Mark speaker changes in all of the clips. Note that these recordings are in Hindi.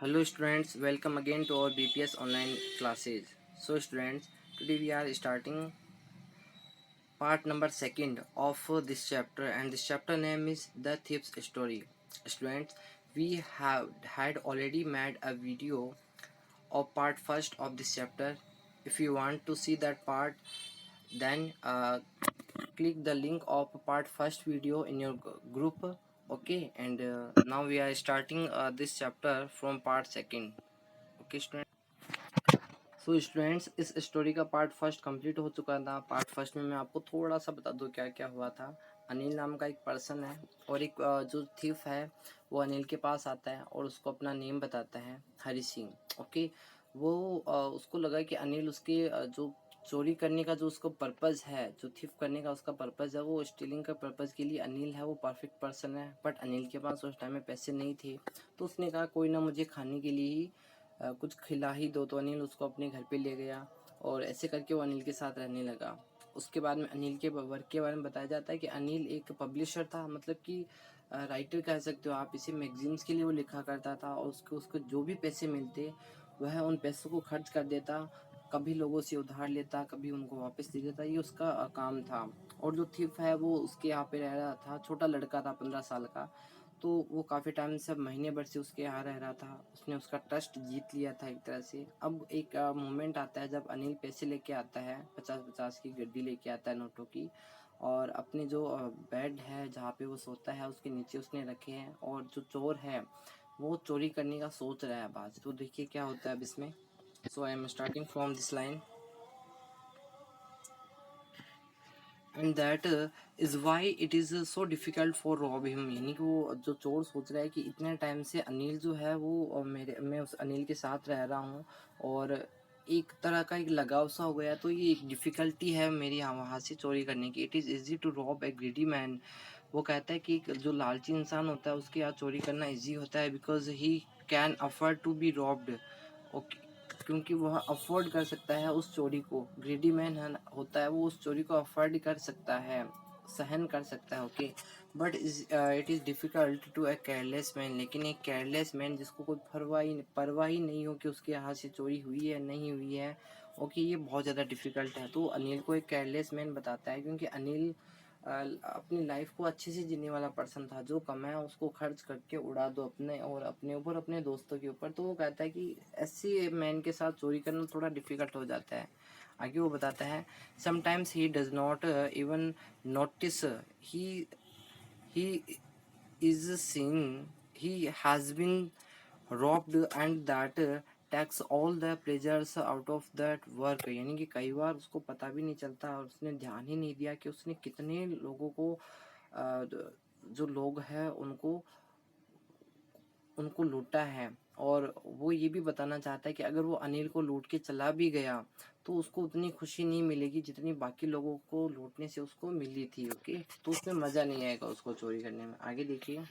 Speaker 1: Hello students, welcome again to our BPS online classes. So students, today we are starting part number second of this chapter, and this chapter name is The Thief's Story. Students, we have had already made a video of part first of this chapter. If you want to see that part, then click the link of part first video in your group. Okay, and now we are starting this chapter from part second. Okay students. So students, इस स्टोरी का पार्ट फर्स्ट कंप्लीट हो चुका था। पार्ट फर्स्ट में मैं आपको थोड़ा सा बता दूं क्या क्या हुआ था। अनिल नाम का एक पर्सन है और एक जो थीफ है वो अनिल के पास आता है और उसको अपना नेम बताता है हरी सिंह। ओके, वो उसको लगा कि अनिल उसके जो चोरी करने का जो उसको पर्पज़ है, जो थीफ करने का उसका पर्पज़ है, वो स्टीलिंग का पर्पज़ के लिए अनिल है वो परफेक्ट पर्सन है। बट अनिल के पास उस टाइम में पैसे नहीं थे, तो उसने कहा कोई ना, मुझे खाने के लिए ही कुछ खिला ही दो। तो अनिल उसको अपने घर पे ले गया और ऐसे करके वो अनिल के साथ रहने लगा। उसके बाद में अनिल के वर्क के बारे में बताया जाता है कि अनिल एक पब्लिशर था, मतलब कि राइटर कह सकते हो आप इसे। मैगजीन्स के लिए वो लिखा करता था और उसको उसको जो भी पैसे मिलते वह उन पैसों को खर्च कर देता। कभी लोगों से उधार लेता, कभी उनको वापस दे देता। ये उसका काम था। और जो थीफ है वो उसके यहाँ पे रह रहा था, छोटा लड़का था 15 साल का। तो वो काफ़ी टाइम से, महीने भर से उसके यहाँ रह रहा था। उसने उसका ट्रस्ट जीत लिया था एक तरह से। अब एक मोमेंट आता है जब अनिल पैसे लेके आता है, 50-50 की गड्डी लेके आता है नोटों की, और अपने जो बेड है जहाँ पे वो सोता है उसके नीचे उसने रखे हैं। और जो चोर है वो चोरी करने का सोच रहा है बाज। तो देखिए क्या होता है अब इसमें। So I am starting from this line, and that is why it is so difficult for rob him. यानी कि वो जो चोर सोच रहा है कि इतने टाइम से अनिल जो है वो मैं उस अनिल के साथ रह रहा हूँ और एक तरह का एक लगाव सा हो गया, तो ये एक डिफ़िकल्टी है मेरी यहाँ वहाँ से चोरी करने की। It is easy to rob a greedy man. वो कहता है कि एक जो लालची इंसान होता है उसके यहाँ चोरी करना ईजी होता है, because he can afford to be robbed. Okay, क्योंकि वह अफोर्ड कर सकता है उस चोरी को। ग्रीडी मैन है होता है वो उस चोरी को अफोर्ड कर सकता है, सहन कर सकता है। Okay, but it is difficult to a careless man. लेकिन एक केयरलेस मैन जिसको कोई परवाह ही नहीं हो कि उसके यहाँ से चोरी हुई है नहीं हुई है, ओके, ये बहुत ज़्यादा डिफ़िकल्ट है। तो अनिल को एक केयरलेस मैन बताता है, क्योंकि अनिल अपनी लाइफ को अच्छे से जीने वाला पर्सन था। जो कमाया उसको खर्च करके उड़ा दो अपने और अपने ऊपर, अपने दोस्तों के ऊपर। तो वो कहता है कि ऐसे मैन के साथ चोरी करना थोड़ा डिफ़िकल्ट हो जाता है। आगे वो बताता है, sometimes he does not even notice he he is seeing he has been robbed, and that takes all the pleasures out of that work। यानी कि कई बार उसको पता भी नहीं चलता और उसने ध्यान ही नहीं दिया कि उसने कितने लोगों को जो लोग हैं उनको उनको लूटा है। और वो ये भी बताना चाहता है कि अगर वो अनिल को लूट के चला भी गया तो उसको उतनी खुशी नहीं मिलेगी जितनी बाकी लोगों को लूटने से उसको मिली थी। ओके, तो उसमें मज़ा नहीं आएगा उसको चोरी करने में। आगे देखिए,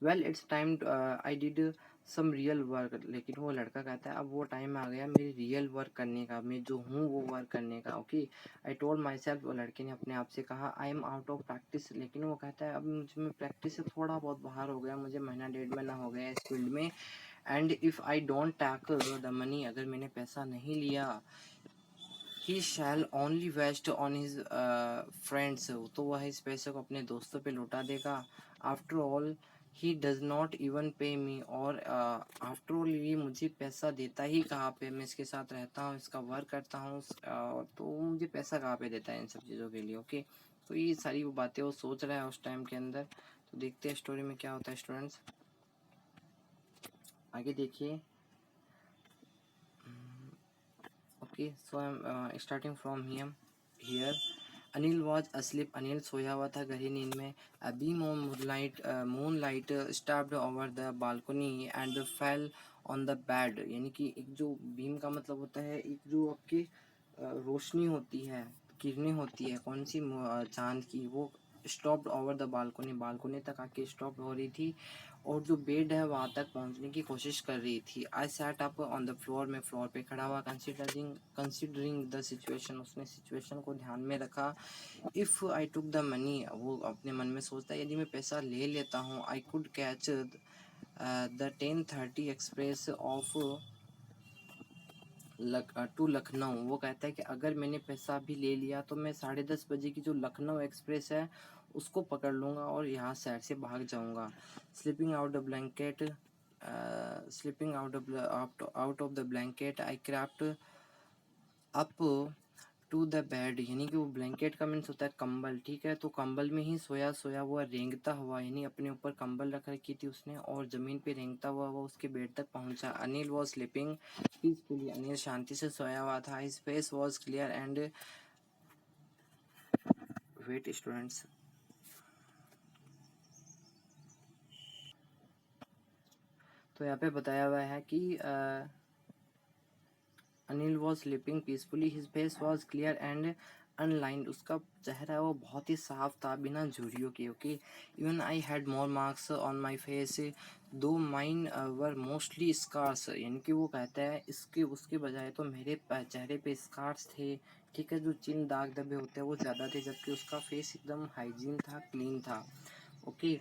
Speaker 1: well it's time I did some real work. लेकिन वो लड़का कहता है अब वो टाइम आ गया मेरी रियल वर्क करने का, मैं जो हूँ वो वर्क करने का। Okay, I told my self, वो लड़के ने अपने आप से कहा, I am out of practice. लेकिन वो कहता है अब मुझे, मैं प्रैक्टिस से थोड़ा बहुत बाहर हो गया, मुझे महीना 1.5 महीना हो गया इस फील्ड में। And if I don't tackle the money, अगर मैंने पैसा नहीं लिया, he shall only waste on his friends, तो वह इस पैसे को अपने दोस्तों पे लौटा देगा। After all he does not even पे मी, और आफ्टर ऑल ये मुझे पैसा देता ही कहाँ पे, मैं इसके साथ रहता हूँ, इसका वर्क करता हूँ, तो मुझे पैसा कहाँ पे देता है इन सब चीज़ों के लिए। ओके, तो ये सारी वो बातें वो सोच रहा है उस टाइम के अंदर। तो देखते हैं स्टोरी में क्या होता है स्टूडेंट्स। आगे देखिए। Okay, so I am starting from here. Anil was asleep, Anil सोया हुआ था गहरी नींद में। A beam of moonlight stepped over the balcony and fell on the bed. यानी कि एक जो बीम का मतलब होता है एक जो आपकी रोशनी होती है, किरणें होती है, कौन सी, चांद की, वो stopped over the balcony, balcony तक आके स्टॉप हो रही थी। और जो बेड है वहाँ तक पहुँचने की कोशिश कर रही थी। I sat up on the floor, में फ्लोर पे खड़ा हुआ, कंसिडरिंग द सिचुएशन, उसने सिचुएशन को ध्यान में रखा। If I took the money, वो अपने मन में सोचता है यदि मैं पैसा ले लेता हूँ, I could catch the 10:30 express off to Lucknow. वो कहता है कि अगर मैंने पैसा भी ले लिया तो मैं 10:30 बजे की जो लखनऊ एक्सप्रेस है उसको पकड़ लूँगा और यहाँ शहर से भाग जाऊँगा। Sleeping out the blanket, sleeping out of the blanket I crept up to the bed, यानी कि वो ब्लैंकेट का मीन्स होता है कंबल, ठीक है। तो कंबल में ही सोया सोया हुआ रेंगता हुआ, यानी अपने ऊपर कंबल रख रखी थी उसने और ज़मीन पे रेंगता हुआ वो उसके बेड तक पहुंचा। Anil was sleeping peacefully, Anil शांति से सोया हुआ था। His face was clear and wet students, तो यहाँ पे बताया हुआ है कि Anil was sleeping peacefully, his face was clear and unlined, उसका चेहरा वो बहुत ही साफ था बिना झुर्रियों के। Okay, even I had more marks on my face दो माइन वर मोस्टली स्कार्स, यानी कि वो कहता है इसके उसके बजाय तो मेरे चेहरे पे स्कार्स थे, ठीक है, जो चिन्ह दाग धब्बे होते हैं वो ज़्यादा थे, जबकि उसका फेस एकदम हाइजीन था, क्लीन था। ओके,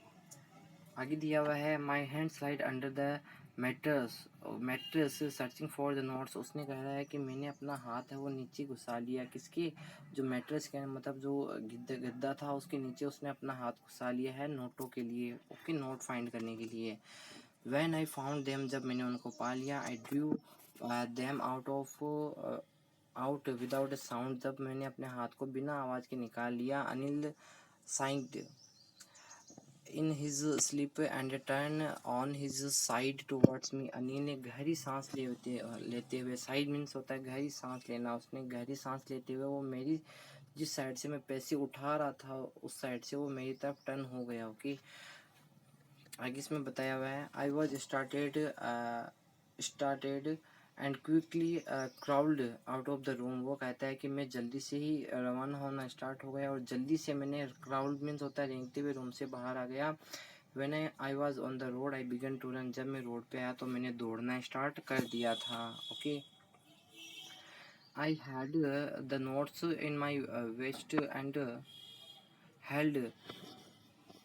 Speaker 1: आगे दिया हुआ है my hand slide under the mattress, mattress searching for the notes. उसने कह रहा है कि मैंने अपना हाथ है वो नीचे घुसा लिया, किसके, जो मैट्रेस के मतलब जो गद्दा था उसके नीचे उसने अपना हाथ घुसा लिया है नोटों के लिए, ओके, नोट फाइंड करने के लिए। व्हेन आई फाउंड देम, जब मैंने उनको पा लिया, I drew them out without a sound, जब मैंने अपने हाथ को बिना आवाज़ के निकाल लिया। Anil signed in his sleep and turn on his side towards me, Anil ने गहरी सांस लेते हुए, साइड मीन्स होता है गहरी सांस लेना, उसने गहरी सांस लेते हुए वो मेरी जिस साइड से मैं पैसे उठा रहा था उस साइड से वो मेरी तरफ टर्न हो गया। ओके, आगे इसमें बताया हुआ है I was started and quickly crowd out of the room. वो कहता है कि मैं जल्दी से ही रवाना होना स्टार्ट हो गया और जल्दी से मैंने, क्राउड मीन्स होता है रेंगते हुए रूम से बाहर आ गया। When I was on the road I began to run, जब मैं रोड पे आया तो मैंने दौड़ना स्टार्ट कर दिया था। Okay, I had the notes in my waste and held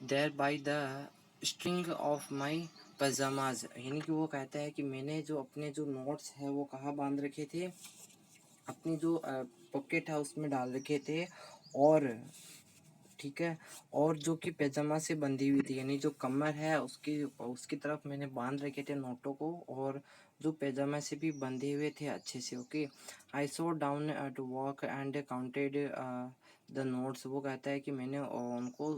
Speaker 1: there by the string of my pyjamas, यानी कि वो कहता है कि मैंने जो अपने जो नोट्स है वो कहाँ बांध रखे थे, अपनी जो पॉकेट है उसमें डाल रखे थे, और ठीक है, और जो कि पैजामा से बंधी हुई थी, यानी जो कमर है उसकी उसकी तरफ मैंने बांध रखे थे नोटों को, और जो पैजामा से भी बंधे हुए थे अच्छे से। Okay, I so down to walk and counted the notes. वो कहता है कि मैंने उनको,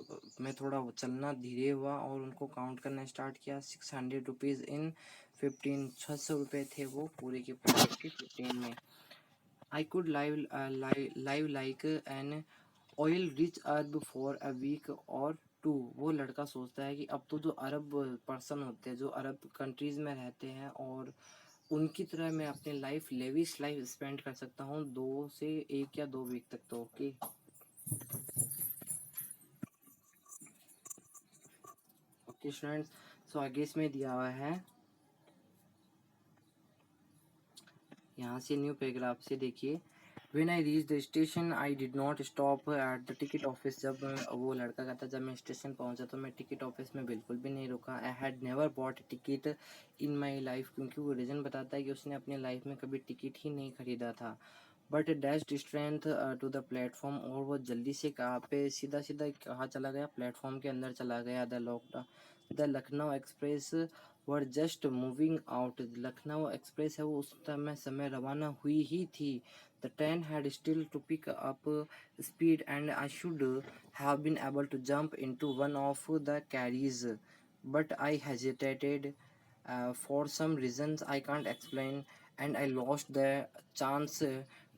Speaker 1: मैं थोड़ा चलना धीरे हुआ और उनको काउंट करना स्टार्ट किया। 600 रुपीज़ इन 15, 600 रुपये थे वो पूरे के पूरे के 15 में। I could live like an oil rich Arab for a week or two. वो लड़का सोचता है कि अब तो जो अरब पर्सन होते हैं, जो अरब कंट्रीज़ में रहते हैं, और उनकी तरह मैं अपनी लाइफ लेविश लाइफ स्पेंड कर सकता हूँ 2 से 1 या 2 वीक तक। तो ओके, ओके स्टूडेंट्स, सो आगे इसमें दिया हुआ है, यहाँ से न्यू पैराग्राफ से देखिए। When I reached the station, I did not stop at the ticket office. जब वो लड़का कहता जब मैं स्टेशन पहुंचा तो मैं टिकट ऑफिस में बिल्कुल भी नहीं रुका। I had never bought a ticket in my life, क्योंकि वो रीज़न बताता है कि उसने अपनी लाइफ में कभी टिकट ही नहीं खरीदा था। But dashed straight to the platform, और वो जल्दी से कहाँ पे सीधा सीधा कहाँ चला गया, प्लेटफॉर्म के अंदर चला गया। The Lucknow express were just moving out, Lucknow express है वो उस समय रवाना हुई ही थी। The train had still to pick up speed and I should have been able to jump into one of the carriage, but I hesitated for some reasons I can't explain and I lost the chance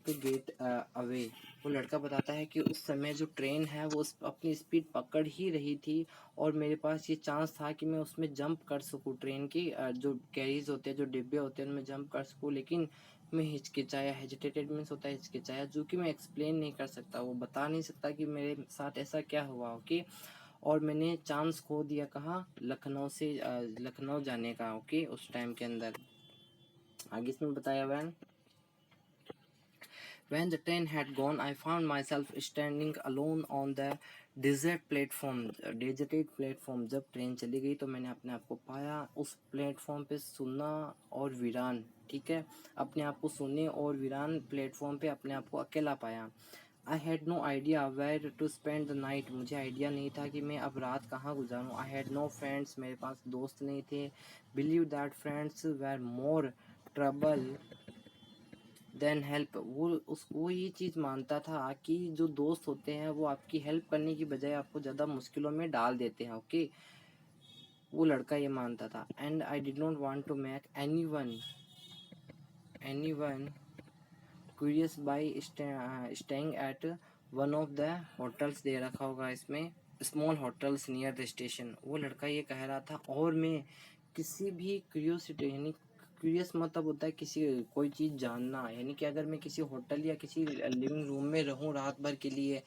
Speaker 1: to get away। वो लड़का बताता है कि उस समय जो ट्रेन है वो अपनी स्पीड पकड़ ही रही थी और मेरे पास ये चांस था कि मैं उसमें जंप कर सकूँ, ट्रेन की जो कैरीज होते हैं, जो डिब्बे होते हैं उनमें जंप कर सकूँ, लेकिन मैं हिचकिचाया। हेजिटेटेड मीन्स होता है हिचकिचाया, जो कि मैं एक्सप्लेन नहीं कर सकता, वो बता नहीं सकता कि मेरे साथ ऐसा क्या हुआ। ओके, और मैंने चांस खो दिया कहाँ, लखनऊ से लखनऊ जाने का। ओके, उस टाइम के अंदर। आगे इसमें बताया हुआ है When the train had gone, I found myself standing alone on the desert platform. Deserted platform. जब ट्रेन चली गई तो मैंने अपने आप को पाया उस प्लेटफॉर्म पे सुना और वीरान, ठीक है, अपने आप को सुने और वीरान प्लेटफॉर्म पे अपने आप को अकेला पाया। I had no idea where to spend the night, मुझे आइडिया नहीं था कि मैं अब रात कहाँ गुजारूँ। आई हैड नो फ्रेंड्स, मेरे पास दोस्त नहीं थे। Believe that friends were more trouble than help, वो ये चीज़ मानता था कि जो दोस्त होते हैं वो आपकी हेल्प करने की बजाय आपको ज़्यादा मुश्किलों में डाल देते हैं। ओके, वो लड़का ये मानता था। And I did not want to make anyone curious by staying at one of the hotels, दे रखा होगा इसमें small hotels near the station. वो लड़का ये कह रहा था और मैं किसी भी क्यूरियोसिटी, यानी क्यूरियस मतलब होता है किसी कोई चीज़ जानना, यानी कि अगर मैं किसी होटल या किसी लिविंग रूम में रहूं रात भर के लिए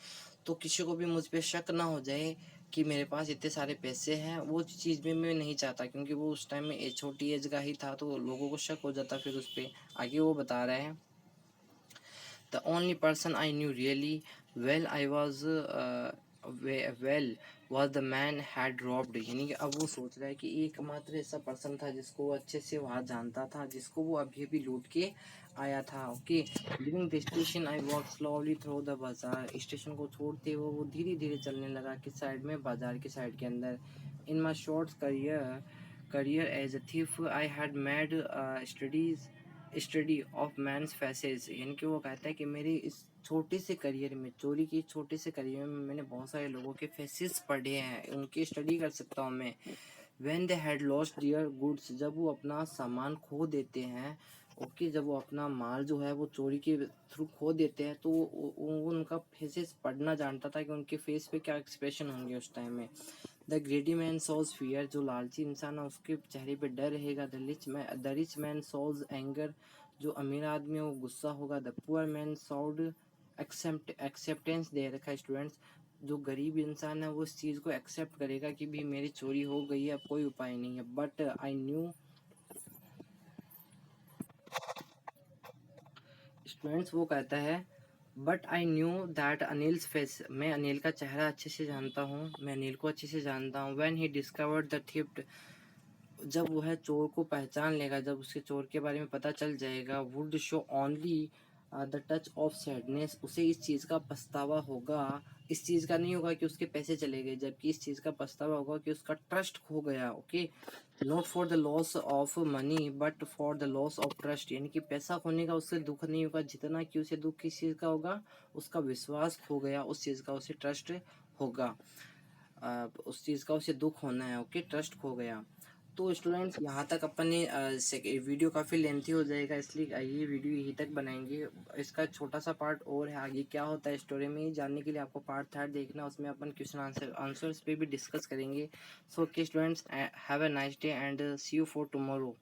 Speaker 1: तो किसी को भी मुझ पे शक ना हो जाए कि मेरे पास इतने सारे पैसे हैं, वो चीज़ भी मैं नहीं चाहता, क्योंकि वो उस टाइम में छोटी एज का ही था तो लोगों को शक हो जाता फिर उस पर। आगे वो बता रहे हैं, the only person I knew really well I was well was the man had robbed, यानी कि अब वो सोच रहा है कि एकमात्र ऐसा पर्सन था जिसको वो अच्छे से वहाँ जानता था, जिसको वो अभी अभी लूट के आया था। Okay, living the station I walk slowly through the बाजार, स्टेशन को छोड़ते हुए वो धीरे धीरे चलने लगा किस साइड में, बाजार की साइड के अंदर। In my short career as a thief I had made study of man's faces, यानी कि वो कहता है कि मेरे इस छोटे से करियर में, चोरी की छोटे से करियर में मैंने बहुत सारे लोगों के फेसेस पढ़े हैं, उनकी स्टडी कर सकता हूँ मैं। When they had lost their goods, जब वो अपना सामान खो देते हैं, ओके, जब वो अपना माल जो है वो चोरी के थ्रू खो देते हैं तो वो उनका फेसेस पढ़ना जानता था कि उनके फेस पे क्या एक्सप्रेशन होंगे उस टाइम में। The greedy man shows fear, जो लालची इंसान है उसके चेहरे पे डर रहेगा। The rich man shows anger, जो अमीर आदमी है वो गुस्सा होगा। The poor man showed acceptance, दे रखा है स्टूडेंट्स, जो गरीब इंसान है वो इस चीज़ को एक्सेप्ट करेगा कि भी मेरी चोरी हो गई है, अब कोई उपाय नहीं है। बट आई न्यू, स्टूडेंट्स वो कहता है but I knew that Anil's face, मैं अनिल का चेहरा अच्छे से जानता हूँ, मैं अनिल को अच्छे से जानता हूँ। When he discovered the theft, जब वह चोर को पहचान लेगा, जब उसके चोर के बारे में पता चल जाएगा। Would show only the touch of sadness, उसे इस चीज़ का पछतावा होगा, इस चीज़ का नहीं होगा कि उसके पैसे चले गए, जबकि इस चीज़ का पछतावा होगा कि उसका ट्रस्ट खो गया। Okay, not for the loss of money but for the loss of trust, यानी कि पैसा खोने का उससे दुख नहीं होगा जितना कि उसे दुख किस चीज़ का होगा, उसका विश्वास खो गया, उस चीज़ का उसे ट्रस्ट होगा। उस चीज़ का उसे दुख होना है। ओके, ट्रस्ट खो गया। तो स्टूडेंट्स यहाँ तक अपन ने वीडियो काफ़ी लेंथी हो जाएगा, इसलिए ये वीडियो यहीं तक बनाएंगे। इसका छोटा सा पार्ट और है, आगे क्या होता है स्टोरी में जानने के लिए आपको पार्ट 3 देखना, उसमें अपन क्वेश्चन आंसर्स पे भी डिस्कस करेंगे। So okay students, have a nice day and see you for tomorrow.